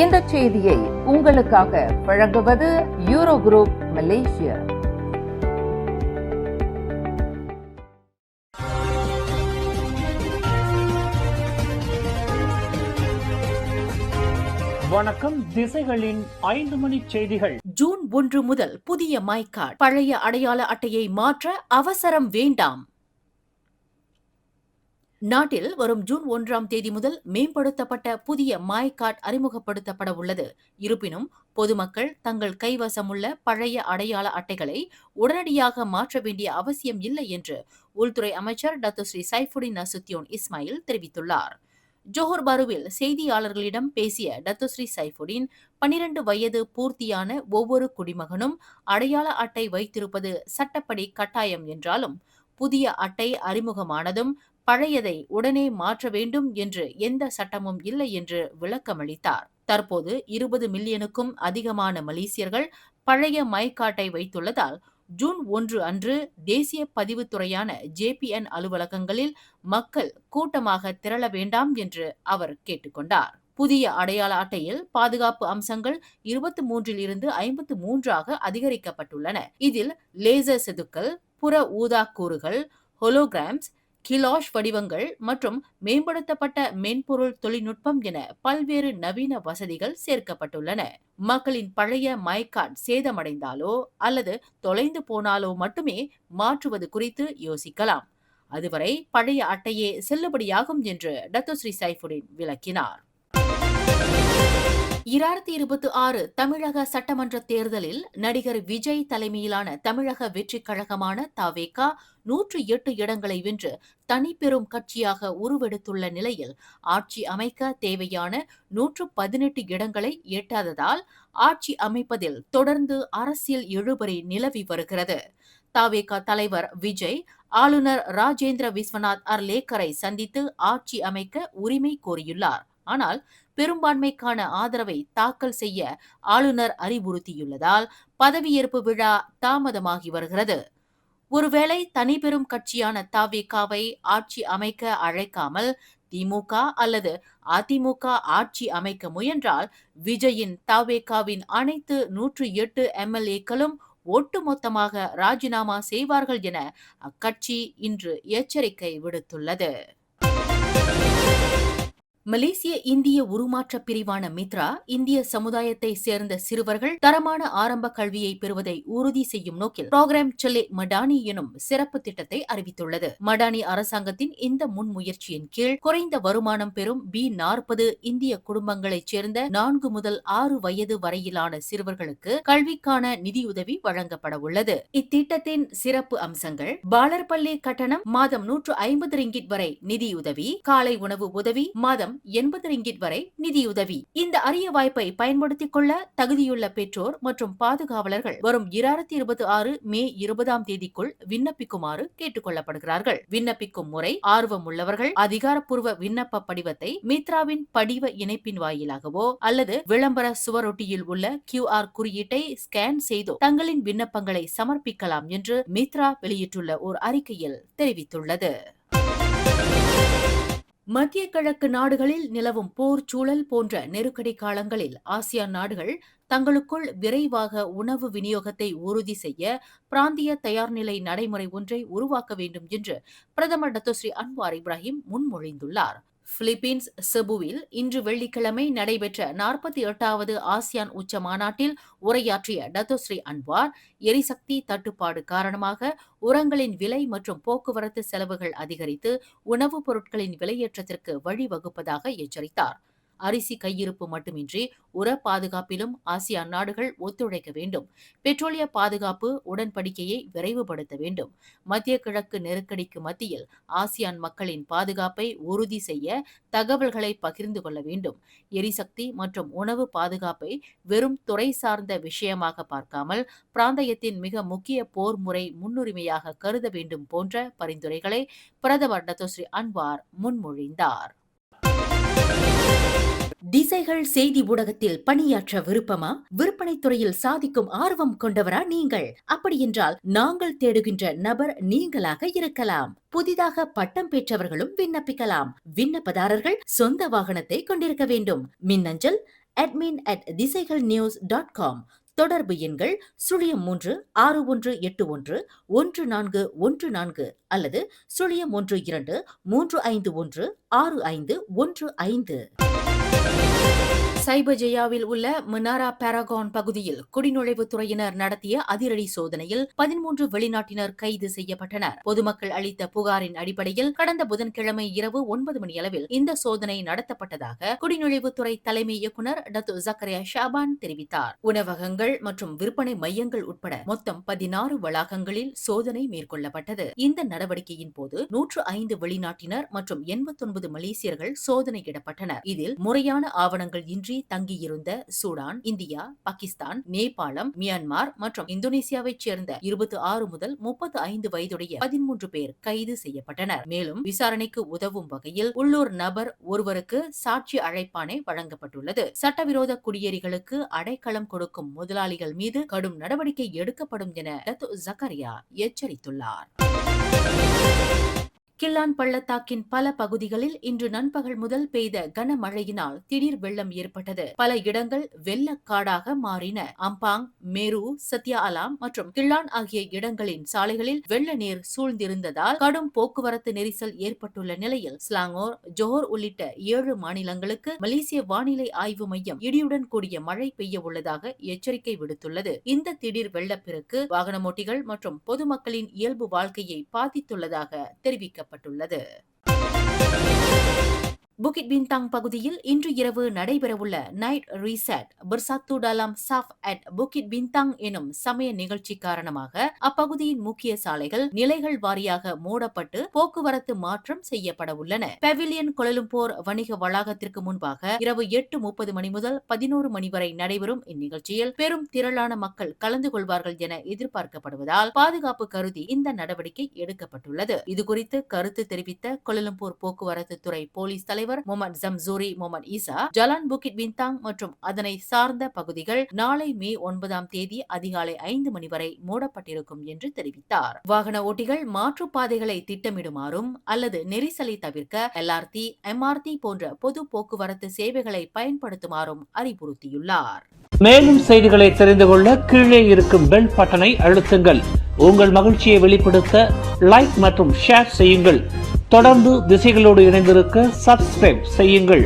இந்த செய்தியை உங்களுக்காக வழங்குவது யூரோ குரூப் மலேசியா. வணக்கம். திசைகளின் 5 மணி செய்திகள். ஜூன் 1 முதல் புதிய மை கார்டு பழைய அடையாள அட்டையை மாற்ற அவசரம் வேண்டாம். நாட்டில் வரும் ஜூன் 1ஆம் தேதி முதல் மேம்படுத்தப்பட்ட புதிய மை கார்டு அறிமுகப்படுத்தப்பட உள்ளது. இருப்பினும் பொதுமக்கள் தங்கள் கைவசமுள்ள பழைய அடையாள அட்டைகளை உடனடியாக மாற்ற வேண்டிய அவசியம் இல்லை என்று உள்துறை அமைச்சர் doctor Shri Saifuddin Nasution Ismail தெரிவித்துள்ளார். ஜோஹர் பாருவில் செய்தியாளர்களிடம் பேசிய டாக்டர் ஸ்ரீ சைஃபுடின் 12 வயது பூர்த்தியான ஒவ்வொரு குடிமகனும் அடையாள அட்டை வைத்திருப்பது சட்டப்படி கட்டாயம் என்றாலும் புதிய அட்டை அறிமுகமானதும் பழையதை உடனே மாற்ற வேண்டும் என்று எந்த சட்டமும் இல்லை என்று விளக்கமளித்தார். தற்போது 20 மில்லியனுக்கும் அதிகமான மலேசியர்கள் பழைய மை கார்டை வைத்துள்ளதால் ஜூன் 1 அன்று தேசிய பதிவுத்துறையான JPN அலுவலகங்களில் மக்கள் கூட்டமாக திரள வேண்டாம் என்று அவர் கேட்டுக்கொண்டார். புதிய அடையாள அட்டையில் பாதுகாப்பு அம்சங்கள் 23 இருந்து 53 அதிகரிக்கப்பட்டுள்ளன. இதில் லேசர் செதுக்கல், புற ஊதா கூறுகள், ஹோலோகிராம்ஸ், கிலாஷ் வடிவங்கள் மற்றும் மேம்படுத்தப்பட்ட மென்பொருள் தொழில்நுட்பம் என பல்வேறு நவீன வசதிகள் சேர்க்கப்பட்டுள்ளன. மக்களின் பழைய மை கார்டு சேதமடைந்தாலோ அல்லது தொலைந்து போனாலோ மட்டுமே மாற்றுவது குறித்து யோசிக்கலாம். அதுவரை பழைய அட்டையே செல்லுபடியாகும் என்று டாக்டர் ஸ்ரீ சைஃபுடின் விளக்கினார். 2026 தமிழக சட்டமன்ற தேர்தலில் நடிகர் விஜய் தலைமையிலான தமிழக வெற்றிக் கழகமான தவேகா 108 இடங்களை வென்று தனிப்பெரும் கட்சியாக உருவெடுத்துள்ள நிலையில் ஆட்சி அமைக்க தேவையான 118 இடங்களை எட்டாததால் ஆட்சி அமைப்பதில் தொடர்ந்து அரசியல் இழுபறி நிலவி வருகிறது. தவேகா தலைவர் விஜய் ஆளுநர் ராஜேந்திர விஸ்வநாத் அர்லேக்கரை சந்தித்து ஆட்சி அமைக்க உரிமை கோரியுள்ளார். ஆனால் பெரும்பான்மைக்கான ஆதரவை தாக்கல் செய்ய ஆளுநர் அறிவுறுத்தியுள்ளதால் பதவியேற்பு விழா தாமதமாகி வருகிறது. ஒருவேளை தனிபெரும் கட்சியான தவேகாவை ஆட்சி அமைக்க அழைக்காமல் திமுக அல்லது அதிமுக ஆட்சி அமைக்க முயன்றால் விஜயின் தவேகாவின் அனைத்து 108 MLAக்களும் ஒட்டுமொத்தமாக ராஜினாமா செய்வார்கள் என அக்கட்சி இன்று எச்சரிக்கை விடுத்துள்ளது. மலேசிய இந்திய உருமாற்ற பிரிவான மித்ரா இந்திய சமுதாயத்தை சேர்ந்த சிறுவர்கள் தரமான ஆரம்ப கல்வியை பெறுவதை உறுதி செய்யும் நோக்கில் புரோகிராம் செல்லே மடானி எனும் சிறப்பு திட்டத்தை அறிவித்துள்ளது. மடானி அரசாங்கத்தின் இந்த முன்முயற்சியின் கீழ் குறைந்த வருமானம் பெறும் B40 இந்திய குடும்பங்களைச் சேர்ந்த 4 முதல் 6 வயது வரையிலான சிறுவர்களுக்கு கல்விக்கான நிதியுதவி வழங்கப்பட உள்ளது. இத்திட்டத்தின் சிறப்பு அம்சங்கள்: பாலர் பள்ளி கட்டணம் மாதம் 150 ரிங்கிட் வரை நிதியுதவி, காலை உணவு உதவி மாதம் 80 ரிங்கிட் வரை நிதியுதவி. இந்த அரிய வாய்ப்பை பயன்படுத்திக் கொள்ள தகுதியுள்ள பெற்றோர் மற்றும் பாதுகாவலர்கள் வரும் 2026 மே 20ஆம் தேதிக்குள் விண்ணப்பிக்குமாறு கேட்டுக் கொள்ளப்படுகிறார்கள். விண்ணப்பிக்கும் முறை: ஆர்வம் உள்ளவர்கள் அதிகாரப்பூர்வ விண்ணப்ப படிவத்தை மித்ராவின் படிவ இணைப்பின் வாயிலாகவோ அல்லது விளம்பர சுவரொட்டியில் உள்ள QR குறியீட்டை ஸ்கேன் செய்தோ தங்களின் விண்ணப்பங்களை சமர்ப்பிக்கலாம் என்று மித்ரா வெளியிட்டுள்ள ஒரு அறிக்கையில் தெரிவித்துள்ளது. மத்திய கிழக்கு நாடுகளில் நிலவும் போர் சூழல் போன்ற நெருக்கடி காலங்களில் ஆசியான் நாடுகள் தங்களுக்குள் விரைவாக உணவு விநியோகத்தை உறுதி செய்ய பிராந்திய தயார்நிலை நடைமுறை ஒன்றை உருவாக்க வேண்டும் என்று பிரதமர் டாக்டர் ஸ்ரீ அன்வார் இப்ராஹிம் முன்மொழிந்துள்ளார். பிலிப்பீன்ஸ் செபுவில் இன்று வெள்ளிக்கிழமை நடைபெற்ற 48வது ஆசியான் உச்ச மாநாட்டில் உரையாற்றிய டாக்டர் ஸ்ரீ அன்வார் எரிசக்தி தட்டுப்பாடு காரணமாக உரங்களின் விலை மற்றும் போக்குவரத்து செலவுகள் அதிகரித்து உணவுப் பொருட்களின் விலையேற்றத்திற்கு வழிவகுப்பதாக எச்சரித்தார். அரிசி கையிருப்பு மட்டுமின்றி உர பாதுகாப்பிலும் ஆசியான் நாடுகள் ஒத்துழைக்க வேண்டும். பெட்ரோலிய பாதுகாப்பு உடன்படிக்கையை விரைவுபடுத்த வேண்டும். மத்திய கிழக்கு நெருக்கடிக்கு மத்தியில் ஆசியான் மக்களின் பாதுகாப்பை உறுதி செய்ய தகவல்களை பகிர்ந்து கொள்ள வேண்டும். எரிசக்தி மற்றும் உணவு பாதுகாப்பை வெறும் துறை சார்ந்த விஷயமாக பார்க்காமல் பிராந்தியத்தின் மிக முக்கிய போர் முறை முன்னுரிமையாக கருத வேண்டும் போன்ற பரிந்துரைகளை பிரதமர் டாக்டர் ஸ்ரீ அன்வார் முன்மொழிந்தார். திசைகள் செய்தி ஊடகத்தில் பணியாற்ற விருப்பமா? விற்பனை துறையில் சாதிக்கும் ஆர்வம் கொண்டவரா நீங்கள்? அப்படியென்றால் நாங்கள் தேடுகின்ற நபர் நீங்களாக இருக்கலாம். புதிதாக பட்டம் பெற்றவர்களும் விண்ணப்பிக்கலாம். விண்ணப்பதாரர்கள் சொந்த வாகனத்தை கொண்டிருக்க வேண்டும். மின்னஞ்சல் admin@திசைகள்news.com. தொடர்பு எண்கள் 0361811414 அல்லது 0123516515. சைபஜயாவில் உள்ள மினாரா பாராகான் பகுதியில் குடிநுழைவுத் துறையினர் நடத்திய அதிரடி சோதனையில் 13 வெளிநாட்டினர் கைது செய்யப்பட்டனர். பொதுமக்கள் அளித்த புகாரின் அடிப்படையில் கடந்த புதன்கிழமை இரவு 9 மணி அளவில் இந்த சோதனை நடத்தப்பட்டதாக குடிநுழைவுத்துறை தலைமை இயக்குநர் டத்து ஜக்கரியா ஷாபான் தெரிவித்தார். உணவகங்கள் மற்றும் விற்பனை மையங்கள் உட்பட மொத்தம் 16 வளாகங்களில் சோதனை மேற்கொள்ளப்பட்டது. இந்த நடவடிக்கையின் போது 105 வெளிநாட்டினர் மற்றும் 89 மலேசியர்கள் சோதனையிடப்பட்டனர். இதில் முறையான ஆவணங்கள் இன்றி தங்கியிருந்த சூடான், இந்தியா, பாகிஸ்தான், நேபாளம், மியான்மர் மற்றும் இந்தோனேசியாவைச் சேர்ந்த 26 முதல் 35 வயதுடைய 13 பேர் கைது செய்யப்பட்டனர். மேலும் விசாரணைக்கு உதவும் வகையில் உள்ளூர் நபர் ஒருவருக்கு சாட்சி அழைப்பாணை வழங்கப்பட்டுள்ளது. சட்டவிரோத குடியேறிகளுக்கு அடைக்கலம் கொடுக்கும் முதலாளிகள் மீது கடும் நடவடிக்கை எடுக்கப்படும் என டத்து ஜக்கரியா எச்சரித்துள்ளார். கில்லான் பள்ளத்தாக்கின் பல பகுதிகளில் இன்று நண்பகல் முதல் பெய்த கனமழையினால் திடீர் வெள்ளம் ஏற்பட்டது. பல இடங்கள் வெள்ளக்காடாக மாறின. அம்பாங், மேரு, சத்யா அலாம் மற்றும் கில்லான் ஆகிய இடங்களின் சாலைகளில் வெள்ள நீர் சூழ்ந்திருந்ததால் கடும் போக்குவரத்து நெரிசல் ஏற்பட்டுள்ள நிலையில் ஸ்லாங்கோர், ஜோஹர் உள்ளிட்ட 7 மாநிலங்களுக்கு மலேசிய வானிலை ஆய்வு மையம் இடியுடன் கூடிய மழை பெய்ய உள்ளதாக எச்சரிக்கை விடுத்துள்ளது. இந்த திடீர் வெள்ளப்பெருக்கு வாகனமோட்டிகள் மற்றும் பொதுமக்களின் இயல்பு வாழ்க்கையை பாதித்துள்ளதாக தெரிவிக்கப்பட்டது. புகிட் பின்தாங் பகுதியில் இன்று இரவு நடைபெறவுள்ள நைட் ரீசெட் பெர்சாத்து டாலம் சாஃப் அட் புகிட் பின்தாங் எனும் சமய நிகழ்ச்சி காரணமாக அப்பகுதியின் முக்கிய சாலைகள் நிலைகள் வாரியாக மூடப்பட்டு போக்குவரத்து மாற்றம் செய்யப்பட உள்ளன. பெவிலியன் கோலலம்பூர் வணிக வளாகத்திற்கு முன்பாக இரவு 8:30 மணி முதல் 11 மணி வரை நடைபெறும் இந்நிகழ்ச்சியில் பெரும் திரளான மக்கள் கலந்து கொள்வார்கள் என எதிர்பார்க்கப்படுவதால் பாதுகாப்பு கருதி இந்த நடவடிக்கை எடுக்கப்பட்டுள்ளது. இதுகுறித்து கருத்து தெரிவித்த கோலலம்பூர் போக்குவரத்து துறை போலீஸ் தலைவர் முகமது ஜம்சூரி முகமது ஈசா, ஜலான் புகிட் பின்தாங் மற்றும் அதனை சார்ந்த பகுதிகள் நாளை மே 9ஆம் தேதி அதிகாலை 5 மணி வரை மூடப்பட்டிருக்கும் என்று தெரிவித்தார். வாகன ஓட்டிகள் மாற்றுப்பாதைகளை திட்டமிடுமாறும் அல்லது நெரிசலை தவிர்க்க LRT, MRT போன்ற பொது போக்குவரத்து சேவைகளை பயன்படுத்துமாறும் அறிவுறுத்தியுள்ளார். மேலும் செய்திகளை தெரிந்து கொள்ள கீழே இருக்கும் பெல் பட்டனை அழுத்துங்கள். உங்கள் மகிழ்ச்சியை வெளிப்படுத்த லைக் மற்றும் ஷேர் செய்யுங்கள். தொடர்ந்து திசைகளோடு இணைந்திருக்க சப்ஸ்கிரைப் செய்யுங்கள்.